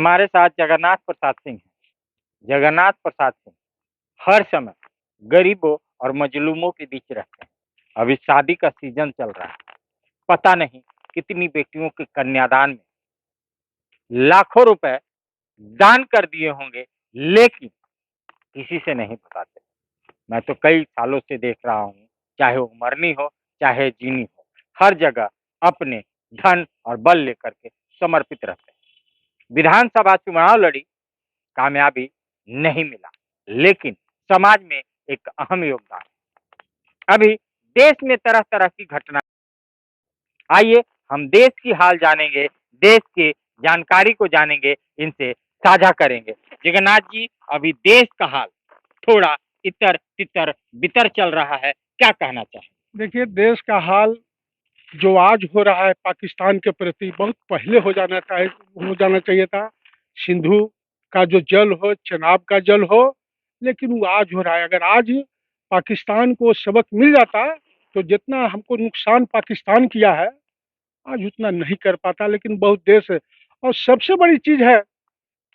हमारे साथ जगन्नाथ प्रसाद सिंह हैं। जगन्नाथ प्रसाद सिंह हर समय गरीबों और मजलूमों के बीच रहते हैं। अभी शादी का सीजन चल रहा है। पता नहीं कितनी बेटियों के कन्यादान में लाखों रुपए दान कर दिए होंगे, लेकिन किसी से नहीं बताते। मैं तो कई सालों से देख रहा हूँ, चाहे वो मरनी हो चाहे जीनी हो, हर जगह अपने धन और बल लेकर के समर्पित रहते हैं। विधानसभा चुनाव लड़ी, कामयाबी नहीं मिला, लेकिन समाज में एक अहम योगदान। अभी देश में तरह तरह की घटना, आइए हम देश की हाल जानेंगे, देश के जानकारी को जानेंगे, इनसे साझा करेंगे। जगन्नाथ जी, अभी देश का हाल थोड़ा इतर तितर बितर चल रहा है, क्या कहना चाहें? देखिए, देश का हाल जो आज हो रहा है पाकिस्तान के प्रति, बहुत पहले हो जाना चाहिए था। सिंधु का जो जल हो, चेनाब का जल हो, लेकिन वो आज हो रहा है। अगर आज पाकिस्तान को सबक मिल जाता तो जितना हमको नुकसान पाकिस्तान किया है, आज उतना नहीं कर पाता। लेकिन बहुत देश है। और सबसे बड़ी चीज है,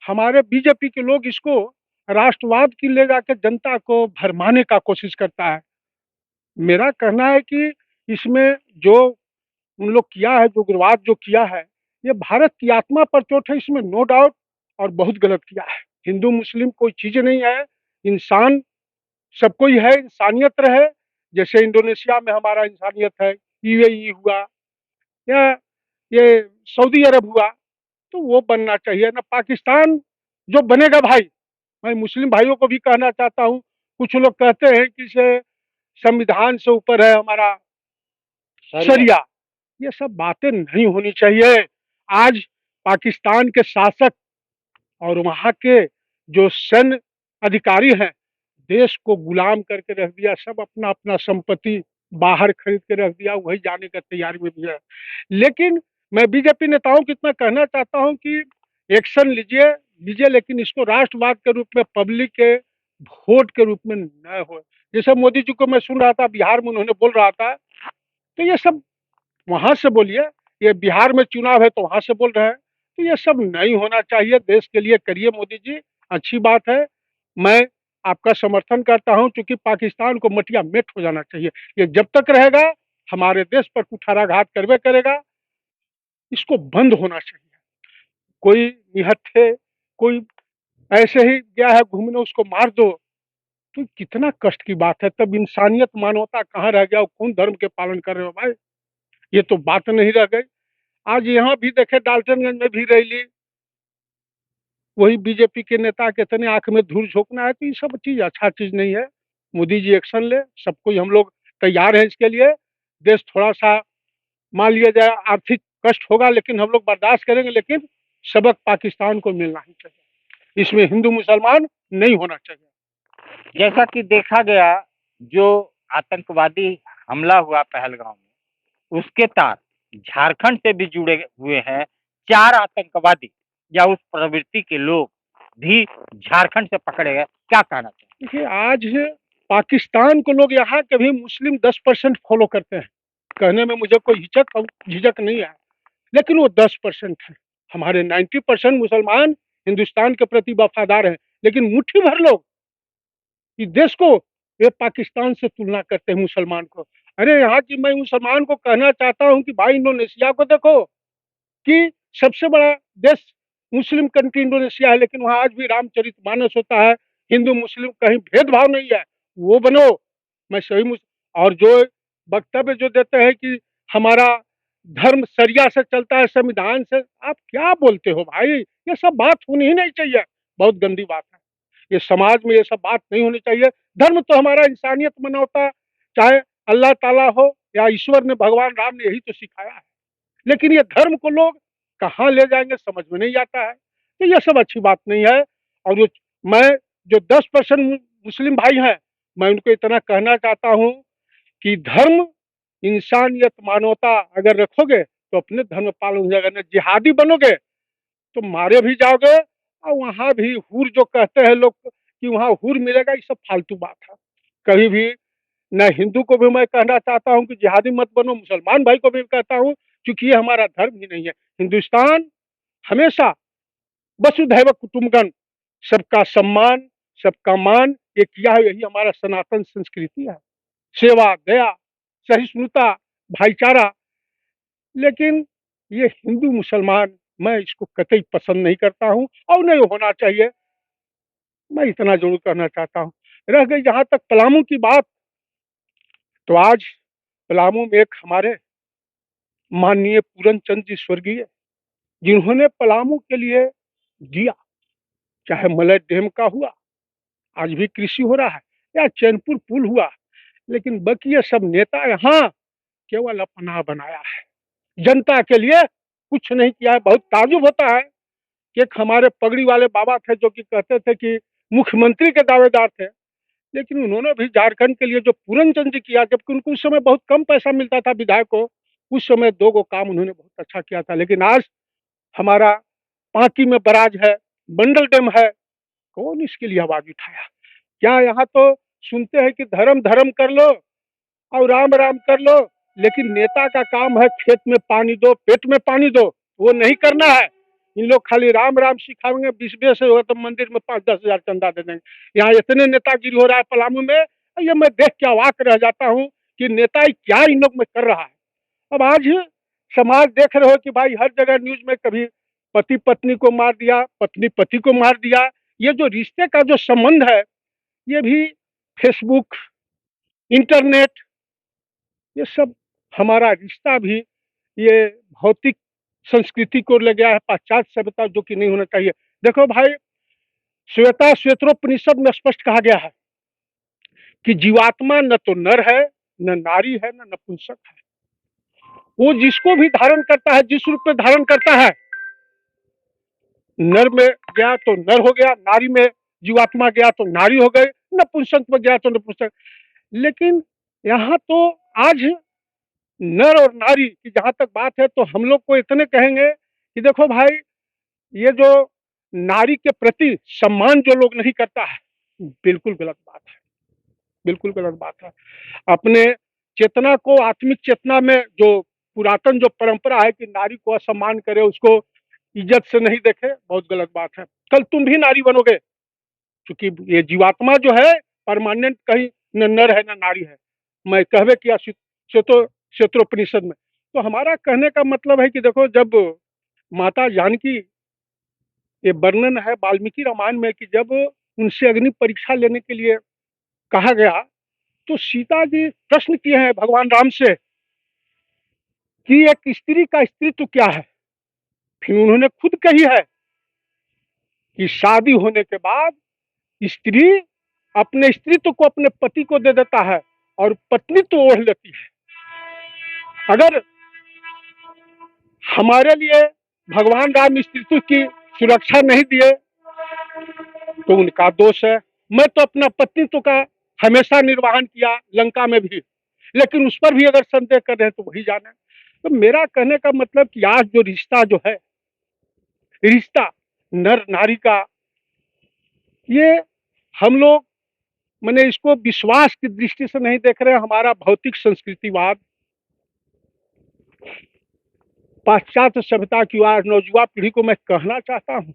हमारे बीजेपी के लोग इसको राष्ट्रवाद की ले जाकर जनता को भरमाने का कोशिश करता है। मेरा कहना है कि इसमें जो उन लोग किया है, जो उग्रवाद जो किया है, ये भारत की आत्मा पर चोट है, इसमें नो डाउट, और बहुत गलत किया है। हिंदू मुस्लिम कोई चीज नहीं है, इंसान सबको ही है, इंसानियत रहे। जैसे इंडोनेशिया में हमारा इंसानियत है, यूएई हुआ या ये सऊदी अरब हुआ, तो वो बनना चाहिए ना। पाकिस्तान जो बनेगा भाई, मैं मुस्लिम भाइयों को भी कहना चाहता हूँ, कुछ लोग कहते हैं कि से संविधान से ऊपर है हमारा शरिया, ये सब बातें नहीं होनी चाहिए। आज पाकिस्तान के शासक और वहाँ के जो सैन्य अधिकारी हैं, देश को गुलाम करके रख दिया। सब अपना अपना संपत्ति बाहर खरीद के रख दिया, वही जाने का तैयारी में भी है। लेकिन मैं बीजेपी नेताओं को इतना कहना चाहता हूँ कि एक्शन लीजिए लीजिए, लेकिन इसको राष्ट्रवाद के रूप में, पब्लिक के वोट के रूप में न हो। जैसे मोदी जी को मैं सुन रहा था, बिहार में उन्होंने बोल रहा था, तो ये सब वहां से बोलिए, ये बिहार में चुनाव है तो वहां से बोल रहे हैं, तो ये सब नहीं होना चाहिए। देश के लिए करिए मोदी जी, अच्छी बात है। मैं आपका समर्थन करता हूं, क्योंकि पाकिस्तान को मटिया मेट हो जाना चाहिए। ये जब तक रहेगा हमारे देश पर कुठाराघात करवे करेगा, इसको बंद होना चाहिए। कोई निहत्थे, कोई ऐसे ही गया है घूमने, उसको मार दो, तो कितना कष्ट की बात है। तब इंसानियत मानवता कहाँ रह गया? कौन धर्म के पालन कर रहे हो भाई? ये तो बात नहीं रह गई। आज यहाँ भी देखे, डाल्टनगंज में भी रैली, वही बीजेपी के नेता के तने आंख में धूल झोंकना है, तो ये सब चीज अच्छा चीज नहीं है। मोदी जी एक्शन ले, सबको हम लोग तैयार हैं इसके लिए। देश थोड़ा सा मान लिया जाए आर्थिक कष्ट होगा, लेकिन हम लोग बर्दाश्त करेंगे, लेकिन सबक पाकिस्तान को मिलना ही चाहिए। इसमें हिंदू मुसलमान नहीं होना चाहिए। जैसा कि देखा गया, जो आतंकवादी हमला हुआ पहलगाम में, उसके तार झारखंड से भी जुड़े हुए हैं। 4 आतंकवादी या उस प्रवृत्ति के लोग भी झारखंड से पकड़े गए, क्या कहना चाहिए? देखिए, आज पाकिस्तान को लोग यहाँ के भी मुस्लिम 10% फॉलो करते हैं। कहने में मुझे कोई झिझक नहीं है, लेकिन वो 10% है। हमारे 90% मुसलमान हिंदुस्तान के प्रति वफादार हैं, लेकिन मुट्ठी भर लोग इस देश को, ये पाकिस्तान से तुलना करते हैं मुसलमान को। अरे यहाँ की मैं मुसलमान को कहना चाहता हूँ कि भाई, इंडोनेशिया को देखो, कि सबसे बड़ा देश मुस्लिम कंट्री इंडोनेशिया है, लेकिन वहाँ आज भी रामचरितमानस होता है। हिंदू मुस्लिम कहीं भेदभाव नहीं है, वो बनो। मैं सही और जो वक्तव्य जो देते हैं कि हमारा धर्म शरिया से चलता है, संविधान से, आप क्या बोलते हो भाई? ये सब बात होनी ही नहीं चाहिए, बहुत गंदी बात है। ये समाज में ये सब बात नहीं होनी चाहिए। धर्म तो हमारा इंसानियत मानवता, चाहे अल्लाह ताला हो या ईश्वर ने, भगवान राम ने यही तो सिखाया है। लेकिन ये धर्म को लोग कहाँ ले जाएंगे समझ में नहीं आता है, तो ये सब अच्छी बात नहीं है। और मैं जो 10% मुस्लिम भाई हैं, मैं उनको इतना कहना चाहता हूँ कि धर्म, इंसानियत, मानवता अगर रखोगे तो अपने धर्म पालन हो जाएगा। न जिहादी बनोगे तो मारे भी जाओगे, और वहाँ भी हूर जो कहते हैं लोग कि वहाँ हूर मिलेगा, ये सब फालतू बात है। कभी भी न हिंदू को भी मैं कहना चाहता हूँ कि जिहादी मत बनो, मुसलमान भाई को भी कहता हूँ, क्योंकि ये हमारा धर्म ही नहीं है। हिंदुस्तान हमेशा वसुधैव कुटुंबकम, सबका सम्मान, सबका मान, ये किया है, यही हमारा सनातन संस्कृति है। सेवा, दया, सहिष्णुता, भाईचारा। लेकिन ये हिंदू मुसलमान, मैं इसको कतई पसंद नहीं करता हूँ और नहीं होना चाहिए। मैं इतना जरूर कहना चाहता हूँ। रह गई जहाँ तक पलामू की बात, तो आज पलामू में एक हमारे माननीय पूरन चंद जी स्वर्गीय, जिन्होंने पलामू के लिए दिया, चाहे मलय डैम का हुआ, आज भी कृषि हो रहा है, या चैनपुर पुल हुआ, लेकिन बाकी ये सब नेता यहाँ केवल अपना बनाया है, जनता के लिए कुछ नहीं किया है। बहुत ताजुब होता है कि एक हमारे पगड़ी वाले बाबा थे जो कि कहते थे कि मुख्यमंत्री के दावेदार थे, लेकिन उन्होंने भी झारखंड के लिए जो पूरन चंद जी किया, जबकि उनको उस समय बहुत कम पैसा मिलता था विधायक को, उस समय 2 गो काम उन्होंने बहुत अच्छा किया था। लेकिन आज हमारा पांकी में बराज है, बंडल डैम है, कौन इसके लिए आवाज उठाया? क्या यहाँ तो सुनते हैं कि धर्म धर्म कर लो और राम राम कर लो, लेकिन नेता का काम है खेत में पानी दो, पेट में पानी दो, वो नहीं करना है। इन लोग खाली राम राम सिखाएंगे, 20 से होगा तो मंदिर में 5-10 हजार चंदा दे देंगे। यहाँ इतने नेतागिरी हो रहा है पलामू में, ये मैं देख के अवाक रह जाता हूँ कि नेता क्या इन लोग में कर रहा है। अब आज समाज देख रहे हो कि भाई हर जगह न्यूज में कभी पति पत्नी को मार दिया, पत्नी पति को मार दिया। ये जो रिश्ते का जो संबंध है, ये भी फेसबुक, इंटरनेट, ये सब हमारा रिश्ता भी ये भौतिक संस्कृति को ले गया है, पाश्चात्य सभ्यता, जो कि नहीं होना चाहिए। देखो भाई, श्वेता श्वेतरोपनिषद में स्पष्ट कहा गया है कि जीवात्मा न तो नर है, न नारी है, न नपुंसक है। वो जिसको भी धारण करता है, जिस रूप में धारण करता है, नर में गया तो नर हो गया, नारी में जीवात्मा गया तो नारी हो गई, नपुंसक में गया तो नपुंसक। लेकिन यहाँ तो आज नर और नारी की जहां तक बात है, तो हम लोग को इतने कहेंगे कि देखो भाई, ये जो नारी के प्रति सम्मान जो लोग नहीं करता है, बिल्कुल गलत बात है, बिल्कुल गलत बात है। अपने चेतना को, आत्मिक चेतना में जो पुरातन जो परंपरा है कि नारी को असम्मान करे, उसको इज्जत से नहीं देखे, बहुत गलत बात है। कल तुम भी नारी बनोगे, क्योंकि ये जीवात्मा जो है परमानेंट, कहीं न नर है न नारी है। मैं कहवे किया क्षेत्रोपनिषद में। तो हमारा कहने का मतलब है कि देखो, जब माता जानकी, ये वर्णन है वाल्मीकि रामायण में कि जब उनसे अग्नि परीक्षा लेने के लिए कहा गया, तो सीता जी प्रश्न किए हैं भगवान राम से कि एक स्त्री का स्त्रीत्व क्या है। फिर उन्होंने खुद कही है कि शादी होने के बाद स्त्री अपने स्त्रीत्व को अपने पति को दे देता है और पत्नी तो ओढ़ लेती है। अगर हमारे लिए भगवान राम स्त्रीत्व की सुरक्षा नहीं दिए तो उनका दोष है। मैं तो अपना पत्नीत्व का हमेशा निर्वहन किया, लंका में भी, लेकिन उस पर भी अगर संदेह कर रहे हैं तो वही जाने। तो मेरा कहने का मतलब कि आज जो रिश्ता जो है, रिश्ता नर नारी का, ये हम लोग मैंने इसको विश्वास की दृष्टि से नहीं देख रहे हैं। हमारा भौतिक संस्कृतिवाद, पाश्चात्य सभ्यता की आज नौजवान पीढ़ी को मैं कहना चाहता हूँ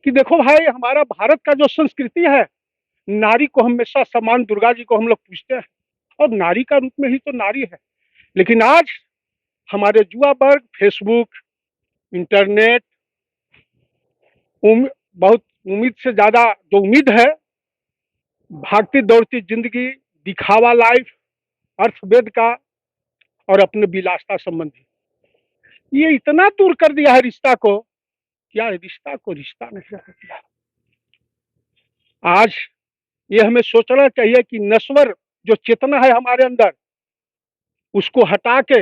कि देखो भाई, हमारा भारत का जो संस्कृति है, नारी को हमेशा समान, दुर्गा जी को हम लोग पूछते हैं और नारी का रूप में ही तो नारी है। लेकिन आज हमारे युवा वर्ग फेसबुक, इंटरनेट, बहुत उम्मीद से ज्यादा जो उम्मीद है, भागती दौड़ती जिंदगी, दिखावा लाइफ, अर्थवेद का और अपने विलासता संबंधी, ये इतना दूर कर दिया है रिश्ता को, क्या रिश्ता को रिश्ता नहीं रह दिया। आज ये हमें सोचना चाहिए कि नश्वर जो चेतना है हमारे अंदर, उसको हटा के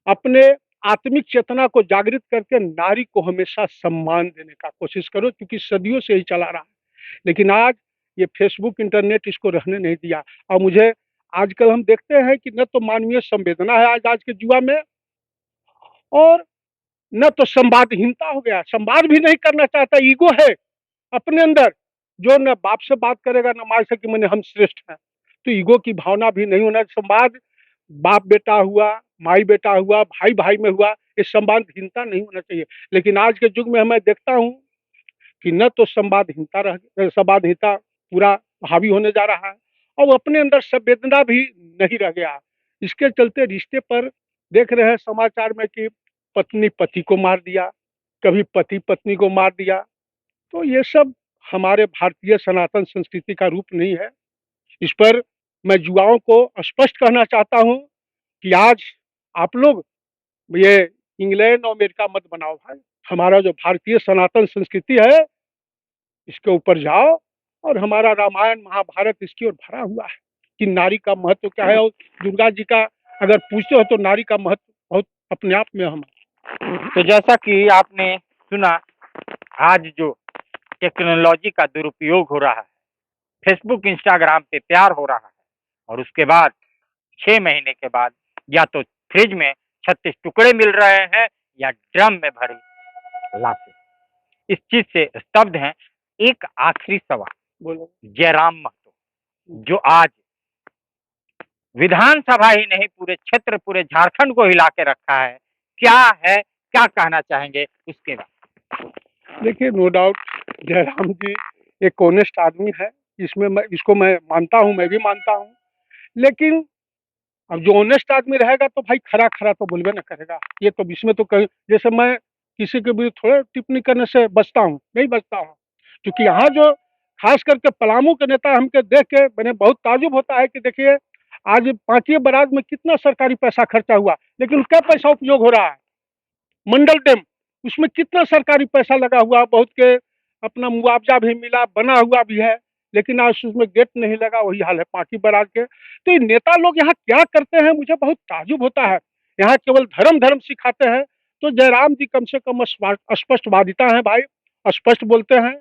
अपने आत्मिक चेतना को जागृत करके नारी को हमेशा सम्मान देने का कोशिश करो, क्योंकि सदियों से ही चला रहा है। लेकिन आज ये फेसबुक, इंटरनेट इसको रहने नहीं दिया। और मुझे आजकल हम देखते हैं कि न तो मानवीय संवेदना है आज के युवा में, और न तो संवादहीनता हो गया, संवाद भी नहीं करना चाहता, ईगो है अपने अंदर, जो न बाप से बात करेगा न माँ से कि मैंने हम श्रेष्ठ हैं। तो ईगो की भावना भी नहीं होना। संवाद बाप बेटा हुआ, माई बेटा हुआ, भाई भाई में हुआ, ये संवादहीनता नहीं होना चाहिए। लेकिन आज के युग में मैं देखता हूँ कि न तो संवादहीनता पूरा हावी होने जा रहा है और अपने अंदर संवेदना भी नहीं रह गया। इसके चलते रिश्ते पर देख रहे हैं समाचार में कि पत्नी पति को मार दिया, कभी पति पत्नी को मार दिया। तो ये सब हमारे भारतीय सनातन संस्कृति का रूप नहीं है। इस पर मैं युवाओं को स्पष्ट कहना चाहता हूँ कि आज आप लोग ये इंग्लैंड और अमेरिका मत बनाओ भाई। हमारा जो भारतीय सनातन संस्कृति है इसके ऊपर जाओ और हमारा रामायण महाभारत इसकी ओर भरा हुआ है कि नारी का महत्व क्या है। और दुर्गा जी का अगर पूछते हो तो नारी का महत्व बहुत अपने आप में हम। तो जैसा कि आपने सुना, आज जो टेक्नोलॉजी का दुरुपयोग हो रहा है, फेसबुक इंस्टाग्राम पे प्यार हो रहा है और उसके बाद 6 महीने के बाद या तो फ्रिज में 36 टुकड़े मिल रहे हैं या ड्रम में भरी लाशें। इस चीज से स्तब्ध हैं। एक आखिरी सवाल, बोलो। जयराम महतो जो आज विधानसभा ही नहीं पूरे क्षेत्र, पूरे झारखंड को हिला के रखा है, क्या है, क्या कहना चाहेंगे उसके बाद? देखिए, नो डाउट जयराम जी एक ऑनेस्ट आदमी है, इसको मैं मानता हूँ, मैं भी मानता हूँ। लेकिन अब जो ऑनेस्ट आदमी रहेगा तो भाई खरा खरा तो बोलबे ना करेगा। ये तो इसमें तो कहीं जैसे मैं किसी के भी थोड़े टिप्पणी करने से बचता हूँ, नहीं बचता हूँ, क्योंकि यहाँ जो खास करके पलामू के नेता हमके देख के मैंने बहुत ताजुब होता है कि देखिए आज पांचीय बराज में कितना सरकारी पैसा खर्चा हुआ, लेकिन क्या पैसा उपयोग हो रहा है। मंडल डैम, उसमें कितना सरकारी पैसा लगा हुआ, बहुत के अपना मुआवजा भी मिला, बना हुआ भी है, लेकिन आज उसमें गेट नहीं लगा। वही हाल है पांकी बराज के। तो ये नेता लोग यहाँ क्या करते हैं, मुझे बहुत ताजुब होता है। यहाँ केवल धर्म धर्म सिखाते हैं। तो जयराम जी कम से कम स्पष्टवादिता है भाई, स्पष्ट बोलते हैं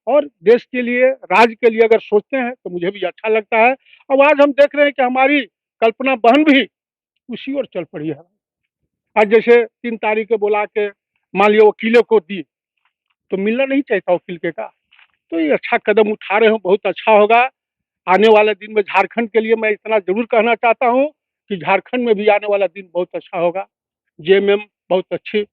और देश के लिए, राज्य के लिए अगर सोचते हैं तो मुझे भी अच्छा लगता है। अब आज हम देख रहे हैं कि हमारी कल्पना बहन भी उसी ओर चल पड़ी है। आज जैसे 3 तारीख को बुला के मान लिया वकीलों को दी, तो मिलना नहीं चाहिए था वकील के का। तो ये अच्छा कदम उठा रहे हो, बहुत अच्छा होगा। आने वाले दिन में झारखंड के लिए मैं इतना जरूर कहना चाहता हूँ कि झारखंड में भी आने वाला दिन बहुत अच्छा होगा। जेएमएम बहुत अच्छी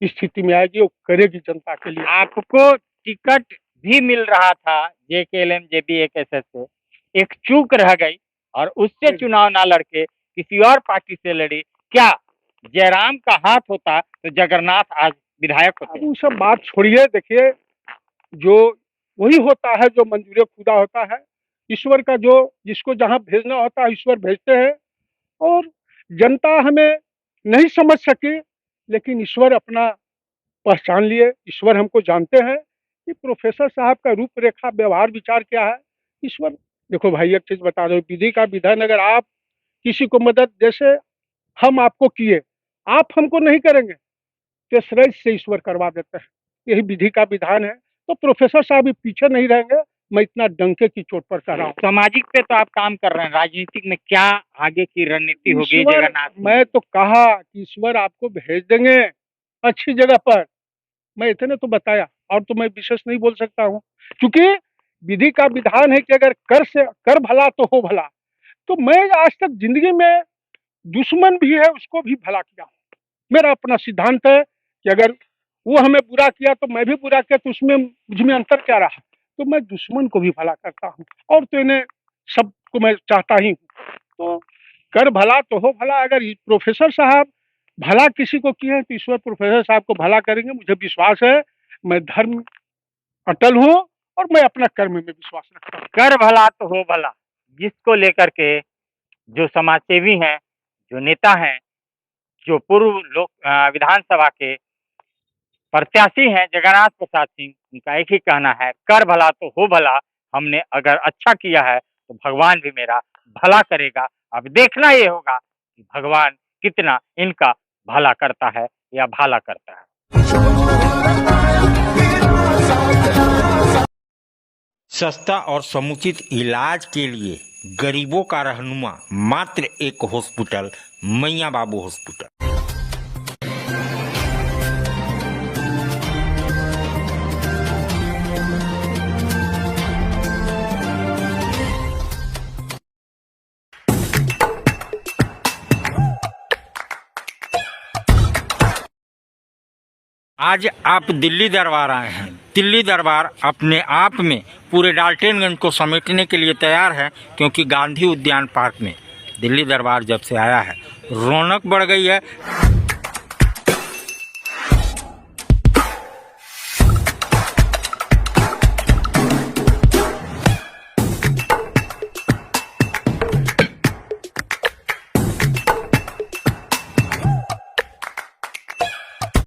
स्थिति में आएगी, वो करेगी जनता के लिए। आपको टिकट भी मिल रहा था जेकेएलएम जेबीएसएस से, एक चूक रह गई और उससे चुनाव ना लड़के किसी और पार्टी से लड़ी। क्या जयराम का हाथ होता तो जगन्नाथ आज विधायक होते? वो सब बात छोड़िए। देखिए, जो वही होता है जो मंजूर खुदा होता है। ईश्वर का जो जिसको जहाँ भेजना होता है ईश्वर भेजते हैं। और जनता हमें नहीं समझ सकी, लेकिन ईश्वर अपना पहचान लिए। ईश्वर हमको जानते हैं कि प्रोफेसर साहब का रूपरेखा, व्यवहार, विचार क्या है। ईश्वर देखो भाई, एक चीज बता दो, विधि का विधान, अगर आप किसी को मदद जैसे हम आपको किए, आप हमको नहीं करेंगे तो श्रेष्ठ से ईश्वर करवा देते हैं। यही विधि का विधान है। तो प्रोफेसर साहब भी पीछे नहीं रहेंगे, मैं इतना डंके की चोट पर कह रहा हूँ। सामाजिक पे तो आप काम कर रहे हैं, राजनीतिक में क्या आगे की रणनीति होगी जगन्नाथ? मैं तो कहा कि ईश्वर आपको भेज देंगे अच्छी जगह पर, मैं इतने तो बताया, और तो मैं विशेष नहीं बोल सकता हूँ। क्योंकि विधि का विधान है कि अगर कर भला तो हो भला। तो मैं आज तक जिंदगी में दुश्मन भी है उसको भी भला किया हूँ। मेरा अपना सिद्धांत है कि अगर वो हमें बुरा किया तो मैं भी बुरा किया, तो उसमें मुझमें अंतर क्या रहा। तो मैं दुश्मन को भी भला करता हूँ और तो इन्हें सबको मैं चाहता ही हूँ। तो कर भला तो हो भला। अगर प्रोफेसर साहब भला किसी को किए तो ईश्वर प्रोफेसर साहब को भला करेंगे, मुझे विश्वास है। मैं धर्म अटल हूँ और मैं अपना कर्म में विश्वास रखता हूँ। कर भला तो हो भला, जिसको लेकर के जो समाजसेवी हैं, जो नेता हैं, जो पूर्व लोक विधानसभा के प्रत्याशी हैं जगन्नाथ प्रसाद सिंह, उनका एक ही कहना है, कर भला तो हो भला। हमने अगर अच्छा किया है तो भगवान भी मेरा भला करेगा। अब देखना ये होगा कि भगवान कितना इनका भला करता है या भाला करता है। सस्ता और समुचित इलाज के लिए गरीबों का रहनुमा मात्र एक हॉस्पिटल, मैया बाबू हॉस्पिटल। आज आप दिल्ली दरबार आए हैं। दिल्ली दरबार अपने आप में पूरे डाल्टनगंज को समेटने के लिए तैयार है, क्योंकि गांधी उद्यान पार्क में दिल्ली दरबार जब से आया है रौनक बढ़ गई है।